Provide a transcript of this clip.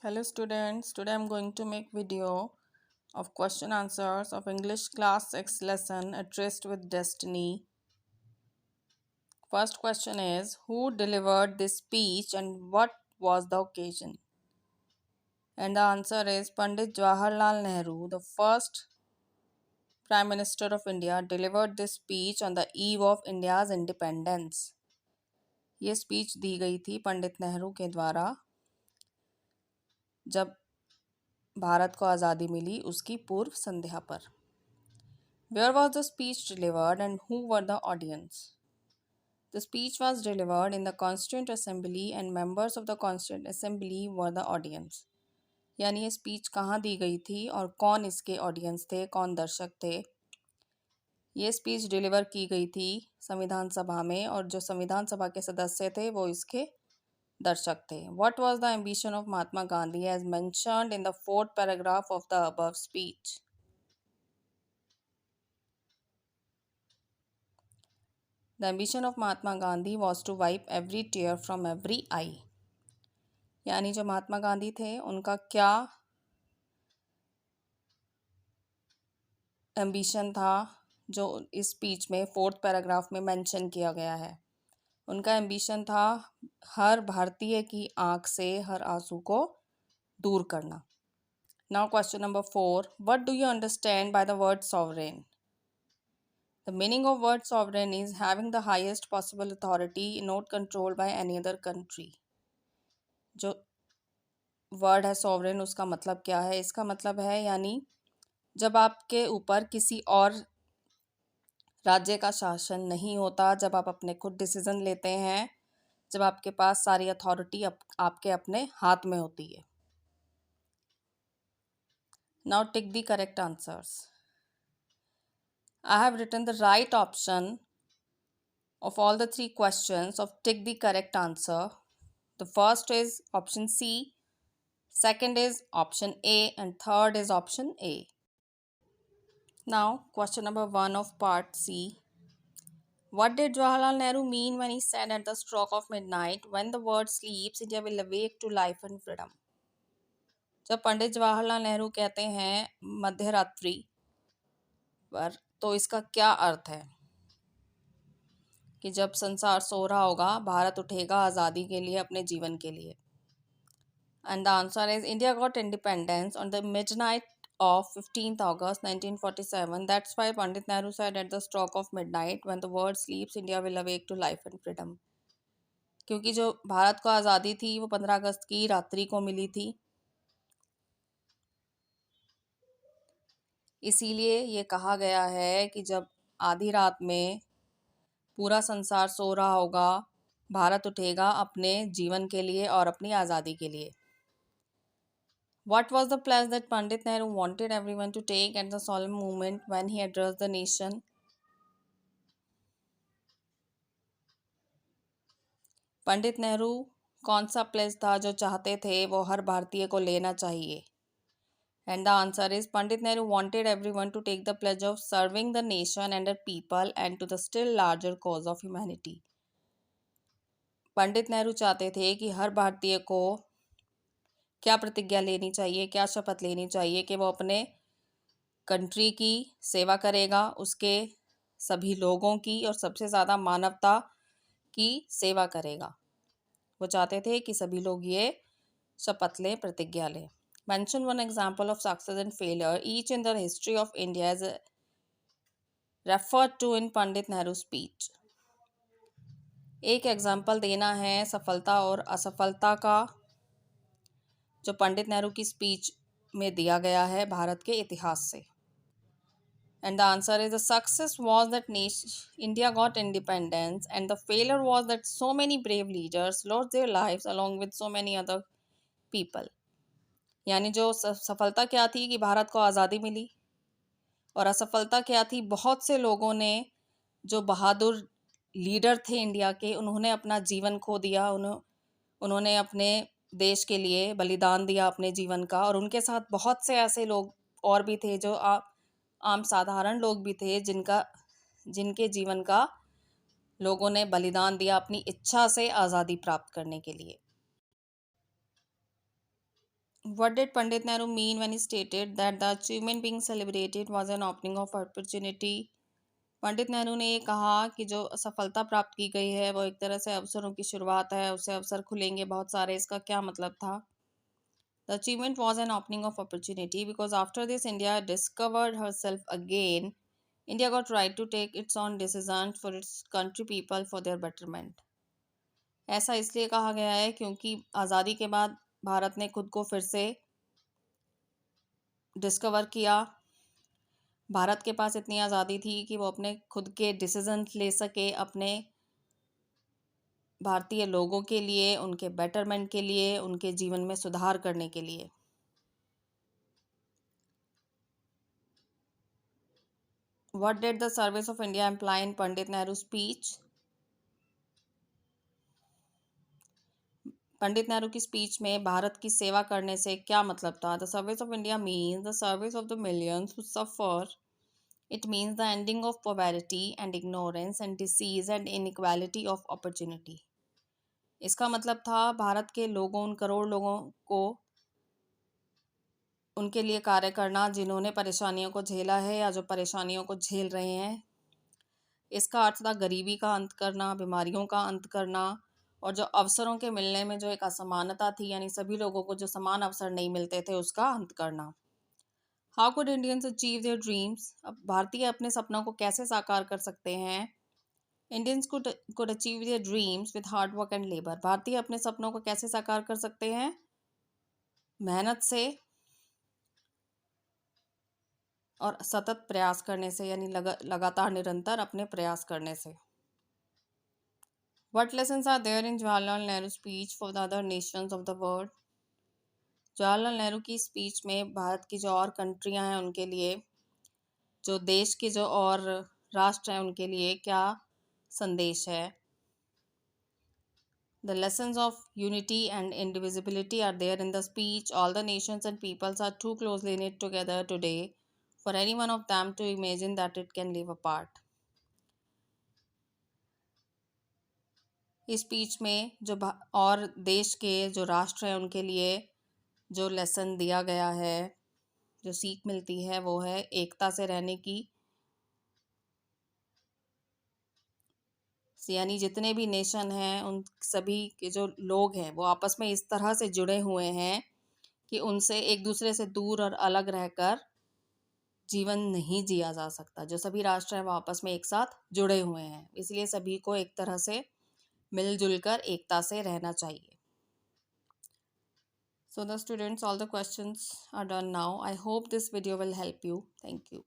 Hello students, today I'm going to make video of question answers of English class 6 lesson A Tryst with Destiny. First question is, who delivered this speech and what was the occasion? And the answer is Pandit Jawaharlal Nehru, the first Prime Minister of India, delivered this speech on the eve of India's independence. ये speech दी गई थी पंडित नेहरू के द्वारा जब भारत को आज़ादी मिली उसकी पूर्व संध्या पर. Where was the speech delivered and who were the audience? The speech was delivered in the Constituent Assembly and members of the Constituent Assembly were the audience. यानी ये स्पीच कहाँ दी गई थी और कौन इसके ऑडियंस थे, कौन दर्शक थे. ये स्पीच डिलीवर की गई थी संविधान सभा में और जो संविधान सभा के सदस्य थे वो इसके दर्शक थे. What was the ambition of Mahatma Gandhi as mentioned in the 4th paragraph of the above speech? The ambition of Mahatma Gandhi was to wipe every tear from every eye. यानी जो महात्मा गांधी थे उनका क्या एम्बिशन था जो इस speech में 4th paragraph में मेंशन किया गया है. उनका एम्बिशन था हर भारतीय की आंख से हर आंसू को दूर करना. Now question number 4. What do you understand by the word sovereign? The meaning of word sovereign is having the highest possible authority not controlled by any other country. जो वर्ड है सॉवरेन उसका मतलब क्या है? इसका मतलब है यानी जब आपके ऊपर किसी और राज्य का शासन नहीं होता, जब आप अपने खुद डिसीजन लेते हैं, जब आपके पास सारी अथॉरिटी आपके अपने हाथ में होती है. Now tick the correct answers. I have written the right option of all the 3 questions of tick the correct answer. The first is option C, second is option A and third is option A. Now question number 1 of part C. What did Jawaharlal Nehru mean when he said at the stroke of midnight, when the world sleeps, India will awake to life and freedom? जब पंडित जवाहरलाल नेहरू कहते हैं मध्य रात्रि पर, तो इसका क्या अर्थ है कि जब संसार सो रहा होगा भारत उठेगा आज़ादी के लिए, अपने जीवन के लिए. And the answer is India got independence on the midnight of 15th August 1947. That's why Pandit Nehru said at the stroke of midnight, when the world sleeps, India will awake to life and freedom. क्योंकि जो भारत को आज़ादी थी वो 15 अगस्त की रात्रि को मिली थी, इसीलिए ये कहा गया है कि जब आधी रात में पूरा संसार सो रहा होगा, भारत उठेगा अपने जीवन के लिए और अपनी आज़ादी के लिए. What was the pledge that Pandit Nehru wanted everyone to take at the solemn moment when he addressed the nation? Pandit Nehru कौन सा प्लेज था जो चाहते थे वो हर भारतीय को लेना चाहिए? And the answer is Pandit Nehru wanted everyone to take the pledge of serving the nation and the people and to the still larger cause of humanity. Pandit Nehru चाहते थे कि हर भारतीय को क्या प्रतिज्ञा लेनी चाहिए, क्या शपथ लेनी चाहिए कि वो अपने कंट्री की सेवा करेगा, उसके सभी लोगों की और सबसे ज़्यादा मानवता की सेवा करेगा. वो चाहते थे कि सभी लोग ये शपथ लें, प्रतिज्ञा लें. Mention one example of success and failure each in the history of India as referred to in Pandit Nehru speech. एक एग्जाम्पल देना है सफलता और असफलता का जो पंडित नेहरू की स्पीच में दिया गया है भारत के इतिहास से. And the answer is the success was that India got independence and the failure was that so many brave leaders lost their lives along with so many other people. यानी जो सफलता क्या थी कि भारत को आज़ादी मिली और असफलता क्या थी, बहुत से लोगों ने जो बहादुर लीडर थे इंडिया के, उन्होंने अपना जीवन खो दिया, उन्होंने अपने देश के लिए बलिदान दिया अपने जीवन का. और उनके साथ बहुत से ऐसे लोग और भी थे जो आम साधारण लोग भी थे जिनके जीवन का लोगों ने बलिदान दिया अपनी इच्छा से आज़ादी प्राप्त करने के लिए. What did Pandit Nehru mean when he stated that the achievement being celebrated was an opening of opportunity? Pandit Nehru ने ये कहा कि जो सफलता प्राप्त की गई है वो एक तरह से अवसरों की शुरुआत है, उससे अवसर खुलेंगे बहुत सारे। इसका क्या मतलब था? The achievement was an opening of opportunity because after this India discovered herself again. India got right to take its own decisions for its country people for their betterment. ऐसा इसलिए कहा गया है क्योंकि आज़ादी के बाद भारत ने खुद को फिर से डिस्कवर किया। भारत के पास इतनी आज़ादी थी कि वो अपने खुद के डिसीजन ले सके, अपने भारतीय लोगों के लिए, उनके बेटरमेंट के लिए, उनके जीवन में सुधार करने के लिए। What did the service of India imply in Pandit Nehru's speech? Pandit Nehru की स्पीच में भारत की सेवा करने से क्या मतलब था? The service of India means the service of the millions who suffer. It means the ending of poverty and ignorance and disease and inequality of opportunity. इसका मतलब था भारत के लोगों, उन करोड़ लोगों को, उनके लिए कार्य करना जिन्होंने परेशानियों को झेला है या जो परेशानियों को झेल रहे हैं। इसका अर्थ था गरीबी का अंत करना, बीमारियों का अंत करना, और जो अवसरों के मिलने में जो एक असमानता थी, यानी सभी लोगों को जो समान अवसर नहीं मिलते थे, उसका अंत करना। How could Indians achieve their dreams? अब भारतीय अपने सपनों को कैसे साकार कर सकते हैं? Indians could achieve their dreams with hard work and labour. भारतीय अपने सपनों को कैसे साकार कर सकते हैं? मेहनत से और सतत प्रयास करने से, यानी लगातार निरंतर अपने प्रयास करने से। What lessons are there in Jawaharlal Nehru's speech for the other nations of the world? Jawaharlal Nehru की स्पीच में भारत की जो और कंट्रियां हैं उनके लिए, जो देश के जो और राष्ट्र हैं उनके लिए क्या संदेश है? The lessons of unity and indivisibility are there in the speech. All the nations and peoples are too closely knit together today for any one of them to imagine that it can live apart. इस speech में जो और देश के जो राष्ट्र हैं उनके लिए जो लेसन दिया गया है, जो सीख मिलती है, वो है एकता से रहने की। यानी जितने भी नेशन हैं उन सभी के जो लोग हैं वो आपस में इस तरह से जुड़े हुए हैं कि उनसे एक दूसरे से दूर और अलग रहकर जीवन नहीं जिया जा सकता। जो सभी राष्ट्र हैं वो आपस में एक साथ जुड़े हुए हैं, इसलिए सभी को एक तरह से मिलजुल कर एकता से रहना चाहिए। So the students, all the questions are done now. I hope this video will help you. Thank you.